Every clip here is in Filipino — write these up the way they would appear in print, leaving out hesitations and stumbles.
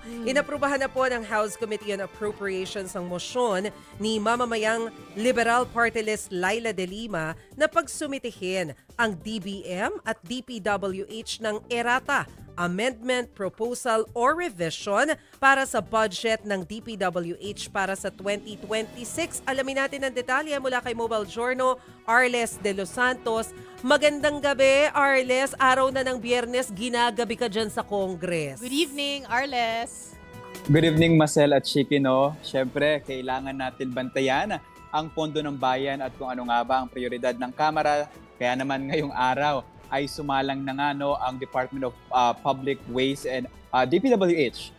Inaprubahan na po ng House Committee on Appropriations ang motion ni mamamayang Liberal Party List Laila De Lima na pagsumitihin ang DBM at DPWH ng errata, amendment, proposal or revision para sa budget ng DPWH para sa 2026. Alamin natin ang detalye mula kay Mobile Journal, Arles de los Santos. Magandang gabi, Arles. Araw na ng Biyernes, ginagabi ka dyan sa Congress. Good evening, Arles. Good evening, Marcel at Chiki, no? Siyempre, kailangan natin bantayan ang pondo ng bayan at kung ano nga ba ang prioridad ng Kamara. Kaya naman ngayong araw ay sumalang na nga ang Department of Public Ways and DPWH.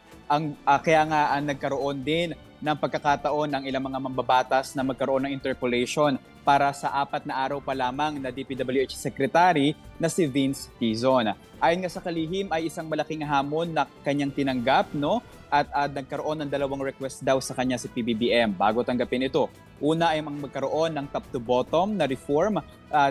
Kaya nga nagkaroon din ng pagkakataon ng ilang mga mambabatas na magkaroon ng interpolation para sa 4 na araw pa lamang na DPWH Secretary na si Vince Tizon. Ayon nga sa kalihim ay isang malaking hamon na kanyang tinanggap, no? At nagkaroon ng 2 request daw sa kanya si PBBM bago tanggapin ito. Una ay magkaroon ng top to bottom na reform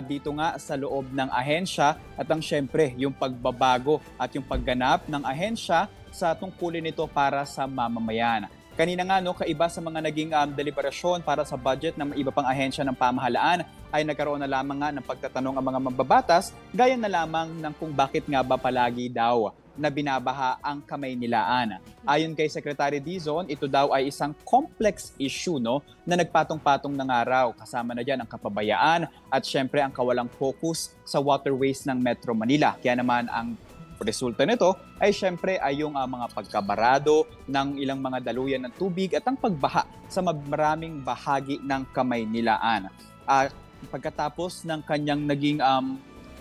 dito nga sa loob ng ahensya at ang syempre yung pagbabago at yung pagganap ng ahensya sa tungkulin nito para sa mamamayan. Kanina nga kaiba sa mga naging deliberasyon para sa budget ng iba pang ahensya ng pamahalaan ay nagkaroon na lamang nga ng pagtatanong ang mga mambabatas gaya na lamang ng kung bakit nga ba palagi daw na binabaha ang kamay nilaan. Ayon kay Secretary Dizon, ito daw ay isang complex issue na nagpatong-patong ng araw. Kasama na dyan ang kapabayaan at syempre ang kawalang focus sa waterways ng Metro Manila. Kaya naman ang resulta nito ay syempre ay yung mga pagkabarado ng ilang mga daluyan ng tubig at ang pagbaha sa maraming bahagi ng kamay nilaan. Pagkatapos ng kanyang naging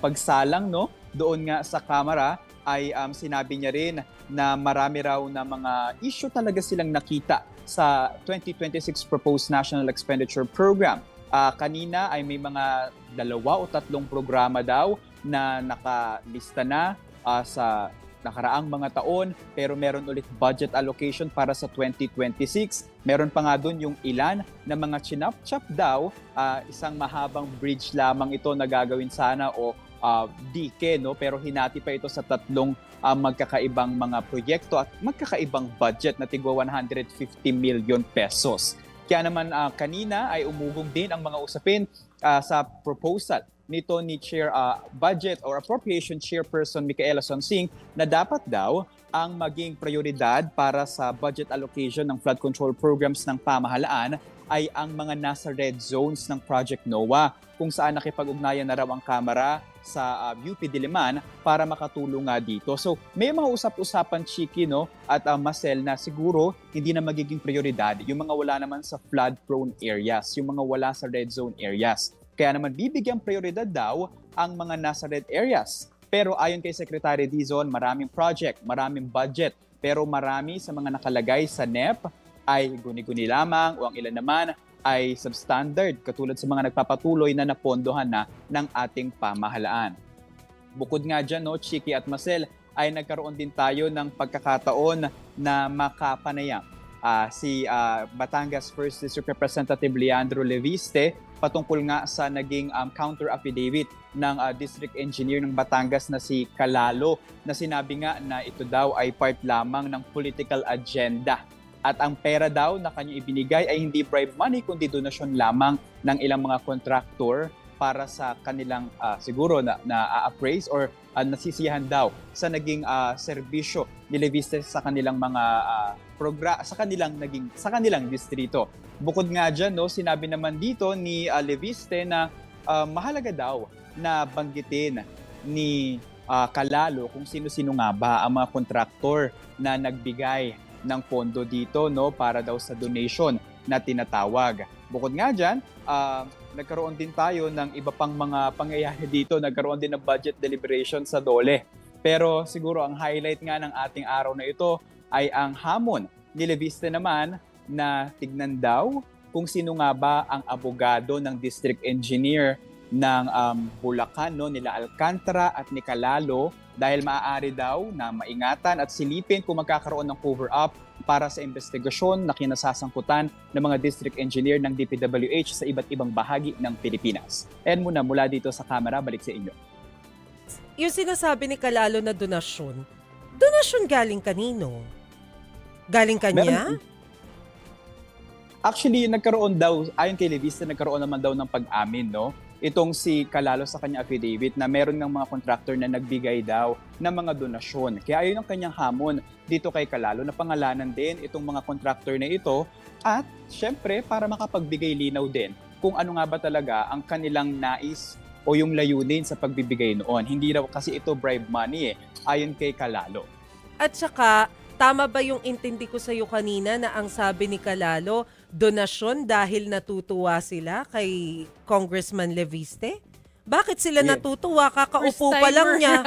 pagsalang doon nga sa Kamara, ay sinabi niya rin na marami raw na mga issue talaga silang nakita sa 2026 Proposed National Expenditure Program. Kanina ay may mga 2 o 3 programa daw na nakalista na sa nakaraang mga taon pero meron ulit budget allocation para sa 2026. Meron pa nga doon yung ilan na mga chinap-chap daw, isang mahabang bridge lamang ito na gagawin sana o DK, pero hinati pa ito sa 3 magkakaibang mga proyekto at magkakaibang budget na tigwa 150 million pesos. Kaya naman kanina ay umugong din ang mga usapin sa proposal nito ni Chair Budget or Appropriation Chairperson Micaela Sonsing na dapat daw ang maging prioridad para sa budget allocation ng flood control programs ng pamahalaan ay ang mga nasa red zones ng Project NOAA kung saan nakipag-ugnayan na raw ang Kamara sa UP Diliman para makatulong nga dito. So may mga usap-usapan, Chiki, at Marcel, na siguro hindi na magiging prioridad yung mga wala naman sa flood-prone areas, yung mga wala sa red zone areas. Kaya naman bibigyang prioridad daw ang mga nasa red areas. Pero ayon kay Secretary Dizon, maraming project, maraming budget, pero marami sa mga nakalagay sa NEP ay guni-guni lamang o ang ilan naman ay substandard katulad sa mga nagpapatuloy na napondohan na ng ating pamahalaan. Bukod nga dyan, Chiki at Marcel, ay nagkaroon din tayo ng pagkakataon na makapanayam si Batangas 1st District Representative Leandro Leviste patungkol nga sa naging counter affidavit ng District Engineer ng Batangas na si Calalo na sinabi nga na ito daw ay part lamang ng political agenda. At ang pera daw na kanya ibinigay ay hindi bribe money kundi donasyon lamang ng ilang mga contractor para sa kanilang siguro na appraise or nasisiyahan daw sa naging serbisyo ni Leviste sa kanilang mga sa kanilang distrito. Bukod nga diyan, sinabi naman dito ni Leviste na mahalaga daw na banggitin ni Calalo kung sino-sino nga ba ang mga kontraktor na nagbigay ng pondo dito para daw sa donation na tinatawag. Bukod nga diyan, nagkaroon din tayo ng iba pang mga pangyayari dito. Nagkaroon din ng budget deliberation sa DOLE. Pero siguro ang highlight nga ng ating araw na ito ay ang hamon ni Leviste naman na tignan daw kung sino nga ba ang abogado ng district engineer ng Bulacan, nila Alcantara at ni Calalo, dahil maaari daw na maingatan at silipin kung magkakaroon ng cover-up para sa investigasyon na kinasasangkutan ng mga district engineer ng DPWH sa iba't ibang bahagi ng Pilipinas. And mula dito sa camera, balik sa inyo. Yung sinasabi ni Calalo na donasyon galing kanino? Galing kanya? Actually, nagkaroon daw, ayon kay Leviste, nagkaroon naman daw ng pag-amin, no? Itong si Calalo sa kanyang affidavit na meron ng mga contractor na nagbigay daw ng mga donasyon. Kaya ayun ang kanyang hamon dito kay Calalo na pangalanan din itong mga contractor na ito at syempre para makapagbigay linaw din kung ano nga ba talaga ang kanilang nais o yung layunin sa pagbibigay noon. Hindi raw kasi ito bribe money ayon kay Calalo. At saka, tama ba yung intindi ko sa iyo kanina na ang sabi ni Calalo, donasyon dahil natutuwa sila kay Congressman Leviste? Bakit sila natutuwa? Kakaupo pa lang niya.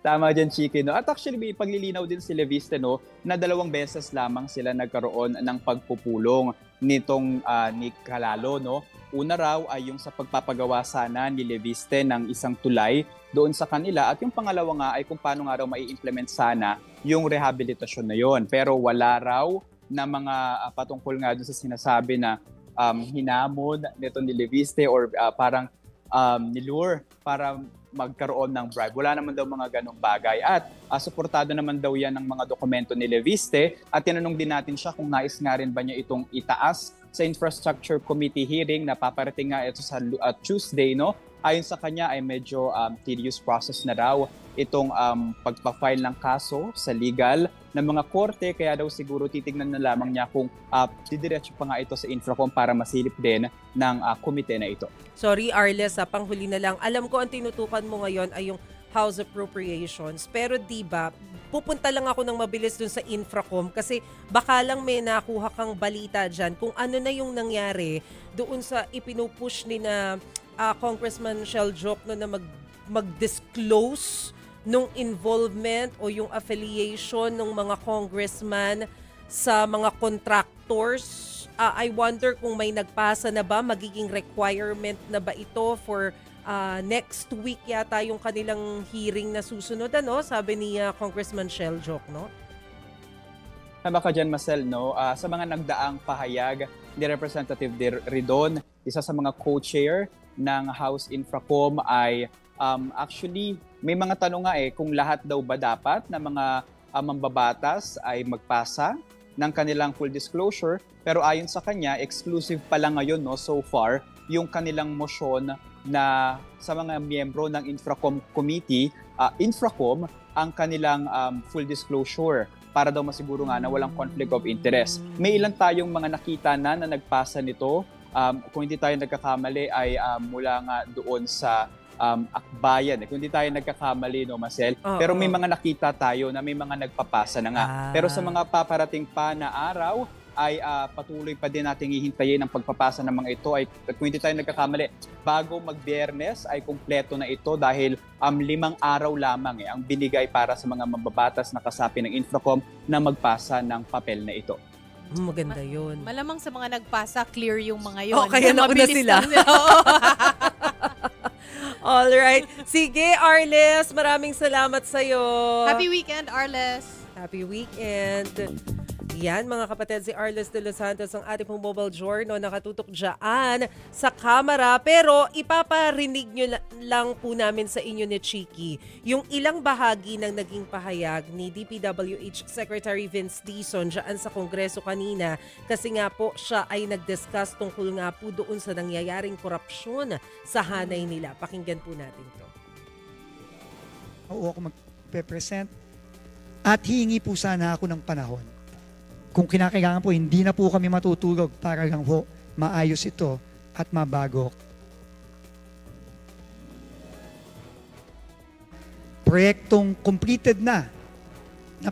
Tama dyan, Chiki. No? At actually, may paglilinaw din si Leviste, no, na 2 beses lamang sila nagkaroon ng pagpupulong nitong ni Calalo. No? Una raw ay yung sa pagpapagawa sana ni Leviste ng isang tulay doon sa kanila. At yung pangalawa nga ay kung paano nga raw mai-implement sana yung rehabilitasyon na yon. Pero wala raw na mga patungkol nga doon sa sinasabi na hinamon nito ni Leviste or parang nilure para magkaroon ng bribe. Wala naman daw mga ganong bagay. At suportado naman daw yan ng mga dokumento ni Leviste. At tinanong din natin siya kung nais nga rin ba niya itong itaas sa Infrastructure Committee hearing na paparating nga ito sa Tuesday. No? Ayon sa kanya ay medyo tedious process na raw itong pagpa-file ng kaso sa legal ng mga korte. Kaya daw siguro titignan na lamang niya kung didiretso pa nga ito sa Infracom para masilip din ng komite na ito. Sorry Arles, panghuli na lang. Alam ko ang tinutukan mo ngayon ay yung House Appropriations. Pero di ba, pupunta lang ako ng mabilis dun sa Infracom kasi baka lang may nakuha kang balita dyan kung ano na yung nangyari doon sa ipinupush ni na Congressman Sheljoc no, na mag-disclose nung involvement o yung affiliation ng mga congressman sa mga contractors. I wonder kung may nagpasa na ba, magiging requirement na ba ito for next week yata yung kanilang hearing na susunod, ano? Sabi ni Congressman Sheljoc, no? Tama ka dyan, Marcel, no? Sa mga nagdaang pahayag ni Representative Ridon, isa sa mga co-chair ng House Infracom ay actually may mga tanong nga kung lahat daw ba dapat na mga mambabatas ay magpasa ng kanilang full disclosure. Pero ayon sa kanya, exclusive pa lang ngayon no, so far yung kanilang motion na sa mga miyembro ng Infracom Committee, Infracom ang kanilang full disclosure para daw masiguro nga na walang conflict of interest. May ilan tayong mga nakita na nagpasa nito. Kung hindi tayo nagkakamali ay mula nga doon sa Akbayan. Kung hindi tayo nagkakamali, no, Marcel? Pero may mga nakita tayo na may mga nagpapasa na nga. Pero sa mga paparating pa na araw, ay patuloy pa din nating hihintayin ang pagpapasa ng mga ito. Ay, kung hindi tayo nagkakamali, bago mag-Biyernes ay kumpleto na ito dahil 5 araw lamang ang binigay para sa mga mambabatas na kasapi ng Infracom na magpasa ng papel na ito. Maganda yun. Malamang sa mga nagpasa, clear yung mga yun. Kaya nauna sila. Alright. Sige, Arles, maraming salamat sa'yo. Happy weekend, Arles. Happy weekend. Yan, mga kapatid, si Arles de Los Santos, ang ating pong mobile journal, nakatutok dyan sa camera. Pero ipaparinig nyo lang po namin sa inyo ni Chiki yung ilang bahagi ng naging pahayag ni DPWH Secretary Vince Dizon dyan sa Kongreso kanina. Kasi nga po siya ay nag-discuss tungkol nga po doon sa nangyayaring korupsyon sa hanay nila. Pakinggan po natin to. Oo, ako magpe-present at hihingi po sana ako ng panahon. Kung kinakailangan po, hindi na po kami matutulog para lang po maayos ito at mabago. Proyektong completed na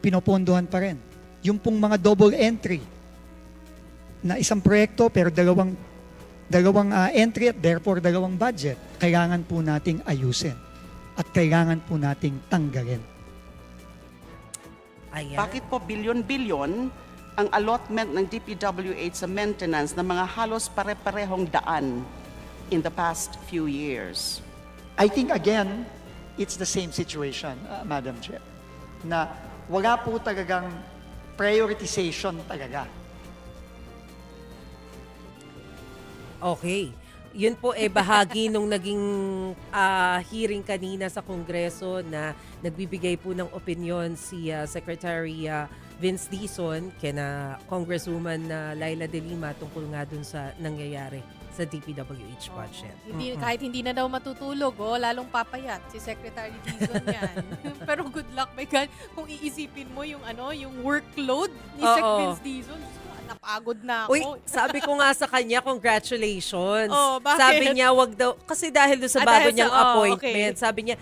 pinopondohan pa rin. Yung pong mga double entry na isang proyekto pero dalawang entry at therefore dalawang budget, kailangan po nating ayusin at kailangan po nating tanggalin. Ayan. Bakit po bilyon-bilyon ang allotment ng DPWH sa maintenance ng mga halos pare-parehong daan in the past few years? I think again, it's the same situation, Madam Chair, na wala po talagang prioritization talaga. Okay. Yun po bahagi nung naging hearing kanina sa Kongreso na nagbibigay po ng opinion si Secretary Vince Dizon, kina Congresswoman Laila De Lima tungkol nga dun sa nangyayari sa DPWH budget. Kahit hindi na daw matutulog, lalong papayat si Secretary Dizon yan. Pero good luck, my God, kung iisipin mo yung workload ni Sec Vince Dizon. Napagod na ako. Uy, sabi ko nga sa kanya, congratulations. Bakit? Sabi niya, wag daw, kasi dahil doon sa bago dahil niyang sa- appointment, sabi niya,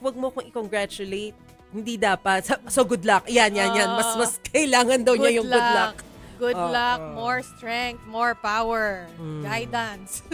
wag mo kong i-congratulate. Hindi dapat. So, good luck. Yan. Mas kailangan daw niya yung good luck. Good luck, more strength, more power, guidance.